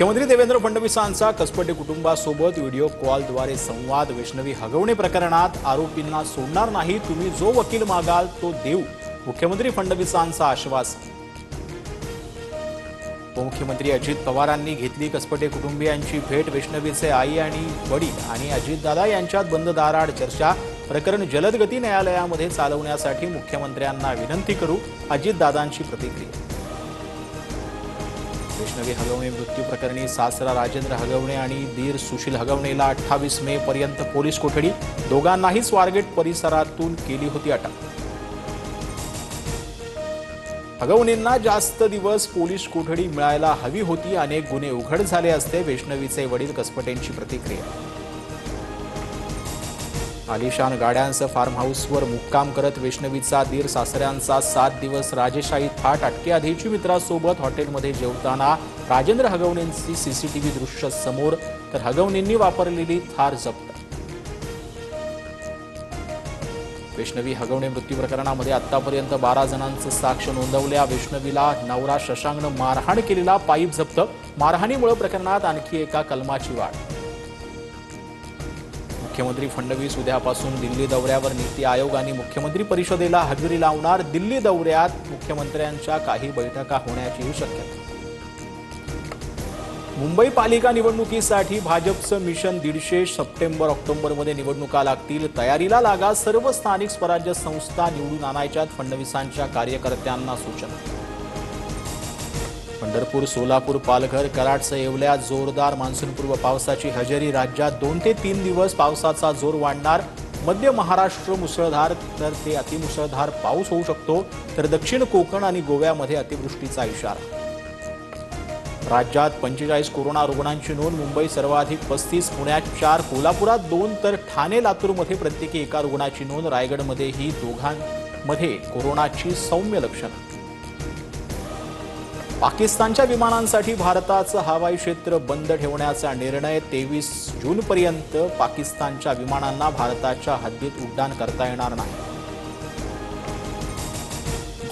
मुख्यमंत्री देवेंद्र फडणवीसांचा कसपटे कुटुंबासोबत व्हिडिओ कॉलद्वारे संवाद. वैष्णवी हगवणे प्रकरणात आरोपींना सोडणार नाही, तुम्ही जो वकील मागाल तो देऊ, मुख्यमंत्री फडणवीसांचा आश्वासन. उपमुख्यमंत्री अजित पवारांनी घेतली कसपटे कुटुंबियांची भेट. वैष्णवीचे आई आणि वडील आणि अजितदादा यांच्यात बंद दाराआड चर्चा. प्रकरण जलदगती न्यायालयामध्ये चालवण्यासाठी मुख्यमंत्र्यांना विनंती करू, अजितदादांची प्रतिक्रिया. वैष्णवी हगवणे मृत्यू प्रकरणी सासरा राजेंद्र हगवणे आणि दीर सुशील हगवणेला 28 मे पर्यंत पोलीस कोठडी. दोघांनाही स्वारगेट परिसरातून केली होती अटक. हगवणेंना जास्त दिवस पोलीस कोठडी मिळायला हवी होती, अनेक गुन्हे उघड झाले असते. वैष्णवीचे वडील कसपटेंची प्रतिक्रिया. आलिशान गाड्यांसह फार्म हाऊसवर मुक्काम करत वैष्णवीचा दीर सासऱ्यांचा 7 दिवस राजेशाही थाट. अटकेआधीची मित्रासोबत हॉटेलमध्ये जेवताना राजेंद्र हगवणेंची सीसीटीव्ही दृश्य समोर, तर हगवणेंनी वापरलेली थार जप्त. वैष्णवी हगवणे मृत्यू प्रकरणामध्ये आतापर्यंत 12 जणांचं साक्ष नोंदवल्या. वैष्णवीला नवरा शशांकनं मारहाण केलेला पाईप जप्त. मारहाणीमुळे प्रकरणात आणखी एका कलमाची वाढ. मुख्यमंत्री फडणवीस उद्यापासून दिल्ली दौऱ्यावर. नीती आयोग आणि मुख्यमंत्री परिषदेला हजेरी लावणार. दिल्ली दौऱ्यात मुख्यमंत्र्यांच्या काही बैठका होण्याचीही शक्यता. मुंबई पालिका निवडणुकीसाठी भाजपचं मिशन 150. सप्टेंबर-ऑक्टोबरमध्ये निवडणुका लागतील, तयारीला लागा. सर्व स्थानिक स्वराज्य संस्था निवडून आणायच्यात, फडणवीसांच्या कार्यकर्त्यांना सूचना. पंढरपूर, सोलापूर, पालघर, कराडसह येवल्यात जोरदार मान्सूनपूर्व पावसाची हजेरी. राज्यात 2 ते 3 दिवस पावसाचा जोर वाढणार. मध्य महाराष्ट्र मुसळधार तर ते अतिमुसळधार पाऊस होऊ शकतो, तर दक्षिण कोकण आणि गोव्यामध्ये अतिवृष्टीचा इशारा. राज्यात 45 कोरोना रुग्णांची नोंद. मुंबई सर्वाधिक 35, पुण्यात 4, कोल्हापुरात 2, तर ठाणे, लातूरमध्ये प्रत्येकी एका रुग्णाची नोंद. रायगडमध्येही दोघांमध्ये कोरोनाची सौम्य लक्षणं. पाकिस्तानच्या विमानांसाठी भारताचं हवाई क्षेत्र बंद ठेवण्याचा निर्णय. 23 जूनपर्यंत पाकिस्तानच्या विमानांना भारताच्या हद्दीत उड्डाण करता येणार नाही.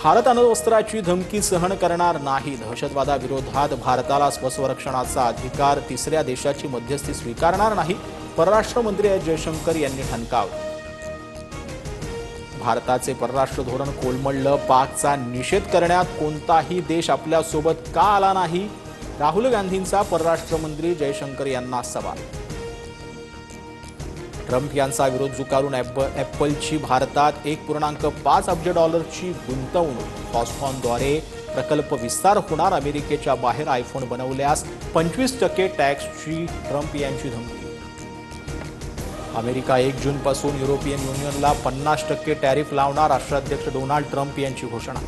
भारत अण्वस्त्राची धमकी सहन करणार नाही. दहशतवादाविरोधात भारताला स्वसंरक्षणाचा अधिकार. तिसऱ्या देशाची मध्यस्थी स्वीकारणार नाही. परराष्ट्र मंत्री एस जयशंकर यांनी ठणकावलं. भारताचे परराष्ट्र धोरण कोलमडलं. पाकचा निषेध करण्यात कोणताही देश आपल्यासोबत का आला नाही? राहुल गांधींचा परराष्ट्र मंत्री जयशंकर यांना सवाल. ट्रम्प यांचा विरोध झुगारून ॲपलची भारतात $1.5 अब्ज गुंतवणूक. फॉक्सकॉनद्वारे प्रकल्प विस्तार होणार. अमेरिकेच्या बाहेर आयफोन बनवल्यास 25% टॅक्सची ट्रम्प यांची धमकी. अमेरिका 1 जूनपासून युरोपियन युनियनला 50% टॅरिफ लावणार. राष्ट्राध्यक्ष डोनाल्ड ट्रम्प यांची घोषणा.